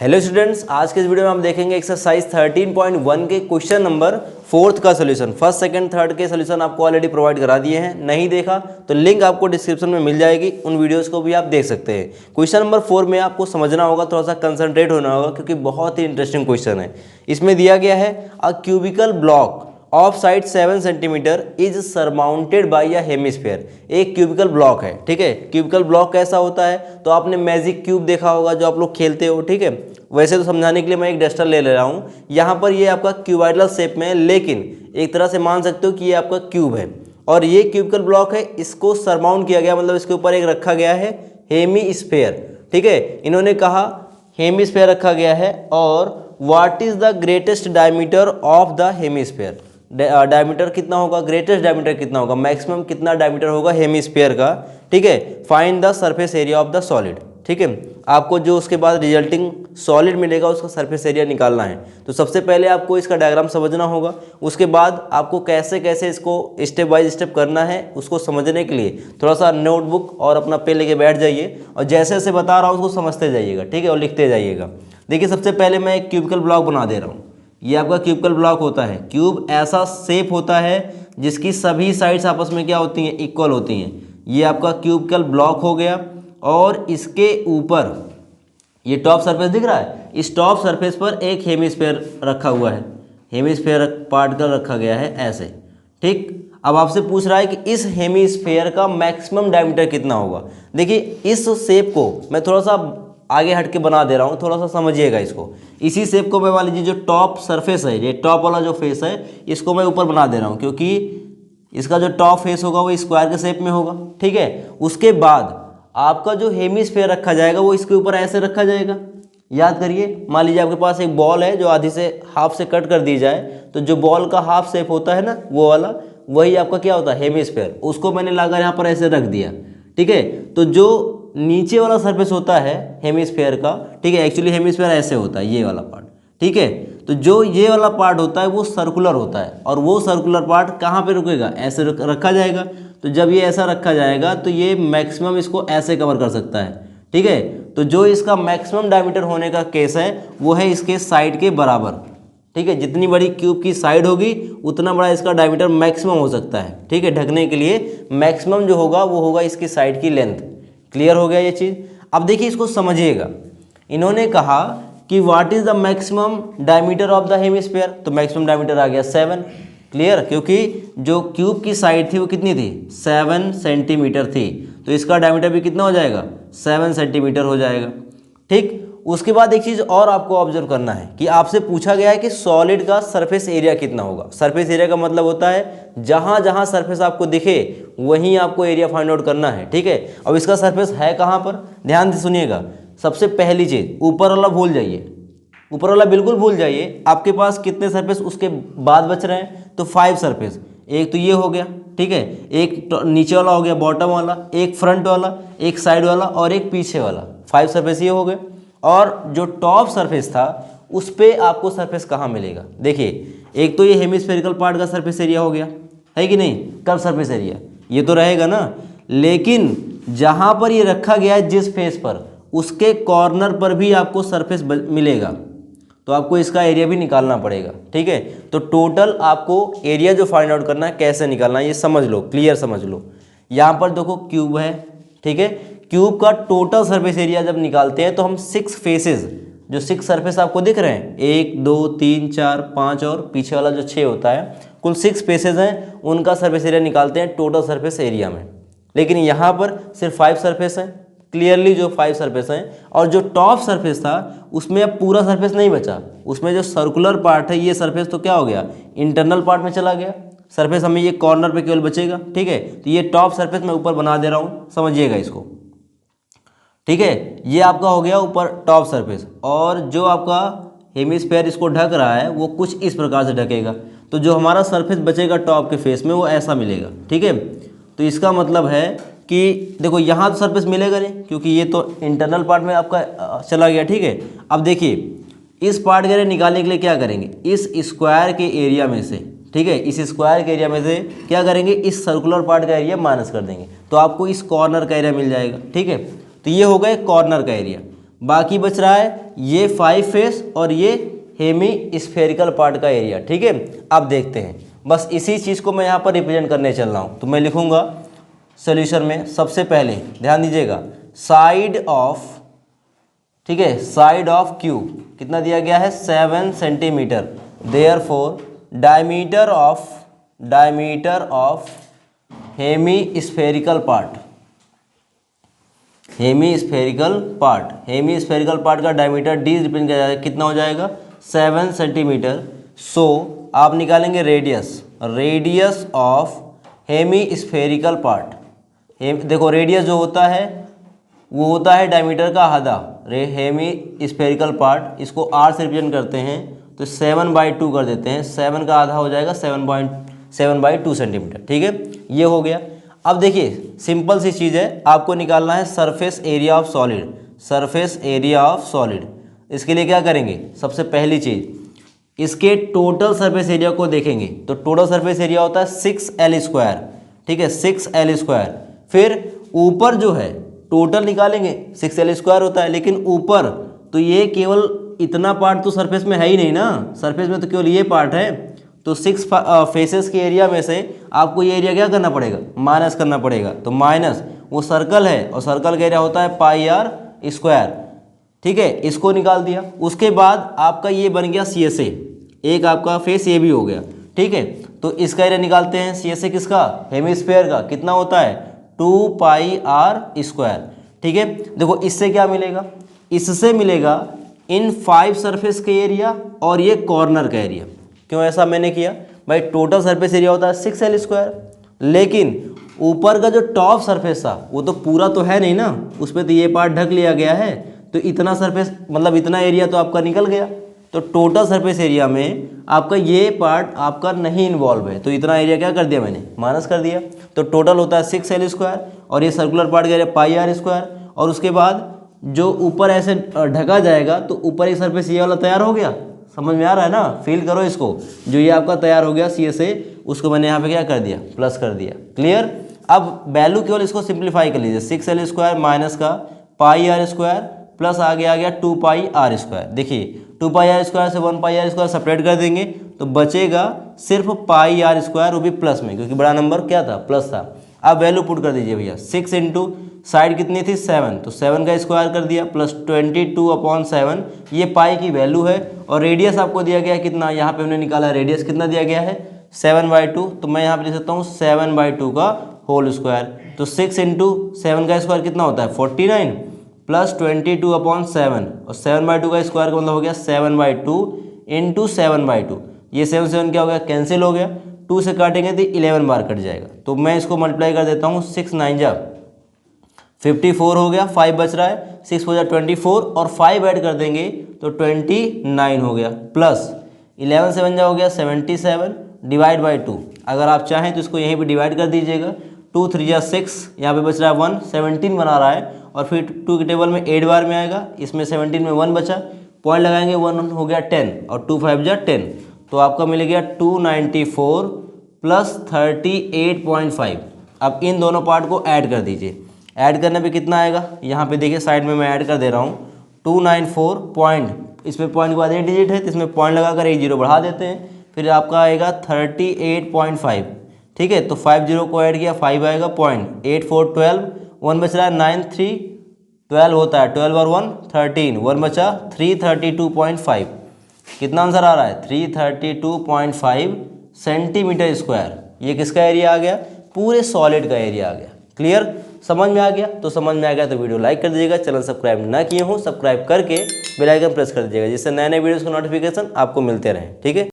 Hello students, आज के इस वीडियो में हम देखेंगे एक्सरसाइज 13.1 के क्वेश्चन नंबर 4 का सोल्यूशन। फर्स्ट सेकंड थर्ड के सोल्यूशन आपको ऑलरेडी प्रोवाइड करा दिए हैं, नहीं देखा तो लिंक आपको डिस्क्रिप्शन में मिल जाएगी, उन वीडियोस को भी आप देख सकते हैं। क्वेश्चन नंबर 4 में आपको समझना होगा, थोड़ा सा कंसंट्रेट होना होगा क्योंकि बहुत ही इंटरेस्टिंग क्वेश्चन है। इसमें दिया गया है a cubical block of side 7 centimetre is surmounted by a hemisphere. एक क्यूबिकल ब्लॉक है, ठीक है। क्यूबिकल ब्लॉक कैसा होता है, तो आपने मैजिक क्यूब देखा होगा जो आप लोग खेलते हो, ठीक है। वैसे तो समझाने के लिए मैं एक डस्टर ले रहा हूँ। यहाँ पर ये आपका क्यूबाइडल शेप में है, लेकिन एक तरह से मान सकते हो कि ये आपका क्यूब है और ये क्यूबिकल ब्लॉक है। इसको सरमाउंट किया गया, मतलब इसके ऊपर एक रखा गया है हेमिस्फीयर, ठीक है। इन्होंने कहा हेमिस्फीयर रखा गया है और what is the greatest diameter of the hemisphere. Diameter कितना होगा, ग्रेटेस्ट डायमीटर कितना होगा, मैक्सिमम कितना डायमीटर होगा हेमिस्फीयर का, ठीक है। Find the surface area of the solid, ठीक है। आपको जो उसके बाद रिजल्टिंग सॉलिड मिलेगा उसका सरफेस एरिया निकालना है। तो सबसे पहले आपको इसका डायग्राम समझना होगा, उसके बाद आपको कैसे कैसे इसको स्टेप बाय स्टेप करना है उसको समझने के लिए थोड़ा सा नोटबुक और अपना पेन लेके बैठ जाइए और जैसे जैसे बता रहा हूँ उसको समझते जाइएगा, ठीक है, और लिखते जाइएगा। देखिए सबसे पहले मैं एक क्यूबिकल ब्लॉक बना दे रहा हूँ। ये आपका क्यूबिकल ब्लॉक होता है। क्यूब ऐसा शेप होता है जिसकी सभी साइड्स आपस में क्या होती हैं, इक्वल होती हैं। ये आपका क्यूबिकल ब्लॉक हो गया और इसके ऊपर ये टॉप सरफेस दिख रहा है, इस टॉप सरफेस पर एक हेमिस्फीयर रखा हुआ है, हेमिस्फीयर पार्टिकल रखा गया है ऐसे, ठीक। अब आपसे पूछ रहा है कि इस हेमिस्फीयर का मैक्सिमम डायमीटर कितना होगा। देखिए इस शेप को मैं थोड़ा सा आगे हट के बना दे रहा हूँ, थोड़ा सा समझिएगा इसको। इसी शेप को मैं मान लीजिए जो टॉप सरफेस है, ये टॉप वाला जो फेस है इसको मैं ऊपर बना दे रहा हूँ क्योंकि इसका जो टॉप फेस होगा वो स्क्वायर के शेप में होगा, ठीक है। उसके बाद आपका जो हेमिस्फीयर रखा जाएगा वो इसके ऊपर ऐसे रखा जाएगा। याद करिए, मान लीजिए आपके पास एक बॉल है जो आधी से हाफ से कट कर दी जाए तो जो बॉल का हाफ शेप होता है ना वो वाला, वही आपका क्या होता है हेमिस्फीयर। उसको मैंने लाकर यहाँ पर ऐसे रख दिया, ठीक है। तो जो नीचे वाला सरफेस होता है हेमिस्फीयर का, ठीक है, एक्चुअली हेमिस्फीयर ऐसे होता है ये वाला पार्ट, ठीक है। तो जो ये वाला पार्ट होता है वो सर्कुलर होता है और वो सर्कुलर पार्ट कहाँ पे रुकेगा, ऐसे रखा जाएगा। तो जब ये ऐसा रखा जाएगा तो ये मैक्सिमम इसको ऐसे कवर कर सकता है, ठीक है। तो जो इसका मैक्सिमम डायमीटर होने का केस है वो है इसके साइड के बराबर, ठीक है। जितनी बड़ी क्यूब की साइड होगी उतना बड़ा इसका डायमीटर मैक्सिमम हो सकता है, ठीक है। ढकने के लिए मैक्सिमम जो होगा वो होगा इसकी साइड की लेंथ। क्लियर हो गया ये चीज़। अब देखिए इसको समझिएगा। इन्होंने कहा कि what is the maximum diameter of the hemisphere, तो मैक्सिमम डायमीटर आ गया 7। क्लियर, क्योंकि जो क्यूब की साइड थी वो कितनी थी, 7 सेंटीमीटर थी, तो इसका डायमीटर भी कितना हो जाएगा, 7 सेंटीमीटर हो जाएगा, ठीक। उसके बाद एक चीज़ और आपको ऑब्जर्व करना है कि आपसे पूछा गया है कि सॉलिड का सरफेस एरिया कितना होगा। सरफेस एरिया का मतलब होता है जहाँ जहाँ सरफेस आपको दिखे वहीं आपको एरिया फाइंड आउट करना है, ठीक है। अब इसका सरफेस है कहाँ पर, ध्यान से सुनिएगा। सबसे पहली चीज़ ऊपर वाला भूल जाइए, ऊपर वाला बिल्कुल भूल जाइए। आपके पास कितने सरफेस उसके बाद बच रहे हैं, तो 5 सरफेस। एक तो ये हो गया, ठीक है, एक नीचे वाला हो गया बॉटम वाला, एक फ्रंट वाला, एक साइड वाला और एक पीछे वाला, 5 सरफेस ये हो गए। और जो टॉप सरफेस था उस पे आपको सरफेस कहाँ मिलेगा, देखिए एक तो ये हेमिस्फेरिकल पार्ट का सरफेस एरिया हो गया, है कि नहीं, कर्व सरफेस एरिया ये तो रहेगा ना। लेकिन जहाँ पर ये रखा गया है जिस फेस पर, उसके कॉर्नर पर भी आपको सरफेस मिलेगा, तो आपको इसका एरिया भी निकालना पड़ेगा, ठीक है। तो टोटल आपको एरिया जो फाइंड आउट करना है कैसे निकालना है ये समझ लो, क्लियर समझ लो। यहाँ पर देखो क्यूब है, ठीक है। क्यूब का टोटल सरफेस एरिया जब निकालते हैं तो हम 6 फेसेस, जो 6 सरफेस आपको दिख रहे हैं, 1 2 3 4 5 और पीछे वाला जो 6 होता है, कुल 6 फेसेस हैं, उनका सरफेस एरिया निकालते हैं टोटल सरफेस एरिया में। लेकिन यहाँ पर सिर्फ 5 सरफेस हैं, क्लियरली जो 5 सरफेस हैं। और जो टॉप सरफेस था उसमें अब पूरा सरफेस नहीं बचा, उसमें जो सर्कुलर पार्ट है ये सरफेस तो क्या हो गया, इंटरनल पार्ट में चला गया। सरफेस हमें ये कॉर्नर पे केवल बचेगा, ठीक है। तो ये टॉप सरफेस मैं ऊपर बना दे रहा हूँ, समझिएगा इसको, ठीक है। ये आपका हो गया ऊपर टॉप सरफेस और जो आपका हेमिस्फीयर इसको ढक रहा है वो कुछ इस प्रकार से ढकेगा। तो जो हमारा सरफेस बचेगा टॉप के फेस में वो ऐसा मिलेगा, ठीक है। तो इसका मतलब है कि देखो यहाँ तो सरफेस मिलेगा नहीं क्योंकि ये तो इंटरनल पार्ट में आपका चला गया, ठीक है। अब देखिए इस पार्ट के निकालने के लिए क्या करेंगे, इस स्क्वायर के एरिया में से, ठीक है, इस स्क्वायर के एरिया में से क्या करेंगे, इस सर्कुलर पार्ट का एरिया माइनस कर देंगे तो आपको इस कॉर्नर का एरिया मिल जाएगा, ठीक है। तो ये हो गया कॉर्नर का एरिया। बाकी बच रहा है ये 5 फेस और ये हेमी स्फेरिकल पार्ट का एरिया। ठीक है, अब देखते हैं, बस इसी चीज़ को मैं यहाँ पर रिप्रेजेंट करने चल रहा हूँ। तो मैं लिखूँगा सॉल्यूशन में, सबसे पहले ध्यान दीजिएगा, साइड ऑफ, ठीक है, साइड ऑफ क्यू कितना दिया गया है 7 centimetre, therefore diameter of hemispherical part, hemispherical part का डायमीटर डी रिप्रेजेंट किया जाएगा, कितना हो जाएगा 7 सेंटीमीटर। सो आप निकालेंगे radius of hemispherical part. देखो रेडियस जो होता है वो होता है डायमीटर का आधा। हेमी स्फेरिकल पार्ट इसको r से रिप्रेजेंट करते हैं तो 7/2 कर देते हैं, 7 का आधा हो जाएगा 7/2 सेंटीमीटर। ठीक है, ये हो गया। अब देखिए सिंपल सी चीज़ है, आपको निकालना है surface area of solid, surface area of solid. इसके लिए क्या करेंगे, सबसे पहली चीज़ इसके टोटल सरफेस एरिया को देखेंगे। तो टोटल सरफेस एरिया होता है 6L², ठीक है 6L²। फिर ऊपर जो है टोटल निकालेंगे, 6L² होता है, लेकिन ऊपर तो ये केवल इतना पार्ट तो सरफेस में है ही नहीं ना, सरफेस में तो केवल ये पार्ट है। तो 6 फेसेस के एरिया में से आपको ये एरिया क्या करना पड़ेगा, माइनस करना पड़ेगा। तो माइनस वो सर्कल है और सर्कल का एरिया होता है πr²। ठीक है, इसको निकाल दिया। उसके बाद आपका ये बन गया CSA, एक आपका फेस ये भी हो गया। ठीक है, तो इसका एरिया निकालते हैं, CSA किसका, हेमिस्फीयर का, कितना होता है 2πr²। ठीक है, देखो इससे क्या मिलेगा, इससे मिलेगा इन 5 सरफेस के एरिया और ये कॉर्नर का एरिया। क्यों ऐसा मैंने किया भाई, टोटल सरफेस एरिया होता है 6L², लेकिन ऊपर का जो टॉप सरफेस था वो तो पूरा तो है नहीं ना, उस पर तो ये पार्ट ढक लिया गया है। तो इतना सरफेस मतलब इतना एरिया तो आपका निकल गया। तो टोटल सरफेस एरिया में आपका ये पार्ट आपका नहीं इन्वॉल्व है, तो इतना एरिया क्या कर दिया मैंने, माइनस कर दिया। तो टोटल होता है 6L² और ये सर्कुलर पार्ट का एरिया πr²। और उसके बाद जो ऊपर ऐसे ढका जाएगा तो ऊपर एक सरफेस ये वाला तैयार हो गया। समझ में आ रहा है ना, फील करो इसको, जो ये आपका तैयार हो गया CSA, उसको मैंने यहाँ पे क्या कर दिया, प्लस कर दिया। क्लियर। अब वैल्यू केवल इसको सिंप्लीफाई कर लीजिए, 6L² माइनस का πr² प्लस आगे आ गया 2πr²। देखिए 2πr² से 1πr² सेपरेट कर देंगे तो बचेगा सिर्फ πr², वो भी प्लस में, क्योंकि बड़ा नंबर क्या था, प्लस था। अब वैल्यू पुट कर दीजिए भैया, 6 इंटू साइड कितनी थी 7, तो 7 का स्क्वायर कर दिया प्लस 22/7, ये पाई की वैल्यू है। और रेडियस आपको दिया गया है कितना, यहाँ पे हमने निकाला रेडियस कितना दिया गया है 7/2, तो मैं यहाँ पे लिख सकता हूँ 7/2 का होल स्क्वायर। तो 6 इंटू 7 का स्क्वायर कितना होता है 49 प्लस 22/7 और 7/2 का स्क्वायर का मतलब हो गया 7/2 इंटू 7/2। ये 7 क्या हो गया, कैंसिल हो गया, 2 से काटेंगे तो 11 बार कट जाएगा। तो मैं इसको मल्टीप्लाई कर देता हूँ, 6 9 जा 54 हो गया, 5 बच रहा है, 6 हो जाए 24 और 5 ऐड कर देंगे तो 29 हो गया, प्लस 11 7 जा हो गया 77 डिवाइड बाई 2। अगर आप चाहें तो इसको यहीं पे डिवाइड कर दीजिएगा, 2 3 जा 6, यहाँ पे बच रहा है 1, 17 बना रहा है और फिर 2 के टेबल में 8 बार में आएगा, इसमें 17 में 1 बचा, पॉइंट लगाएंगे 1 हो गया 10 और 2 5 जा 10, तो आपका मिल गया 294 प्लस 38.5। अब इन दोनों पार्ट को ऐड कर दीजिए, ऐड करने पे कितना आएगा, यहाँ पे देखिए साइड में मैं ऐड कर दे रहा हूँ 294 पॉइंट, इसमें पॉइंट के बाद 8 डिजिट है तो इसमें पॉइंट लगाकर एक जीरो बढ़ा देते हैं, फिर आपका आएगा 38.5। ठीक है, तो 5 जीरो को ऐड किया 5 आएगा, पॉइंट 8 4 12, 1 बच रहा है 9 3 12 होता है, 12 और 1 13, 1 बचा 332.5। कितना आंसर आ रहा है 332.5 सेंटीमीटर स्क्वायर। ये किसका एरिया आ गया, पूरे सॉलिड का एरिया आ गया। क्लियर, समझ में आ गया? तो समझ में आ गया तो वीडियो लाइक कर दीजिएगा, चैनल सब्सक्राइब ना किए हो सब्सक्राइब करके बेल आइकन प्रेस कर दीजिएगा, जिससे नए नए वीडियोस के नोटिफिकेशन आपको मिलते रहें। ठीक है।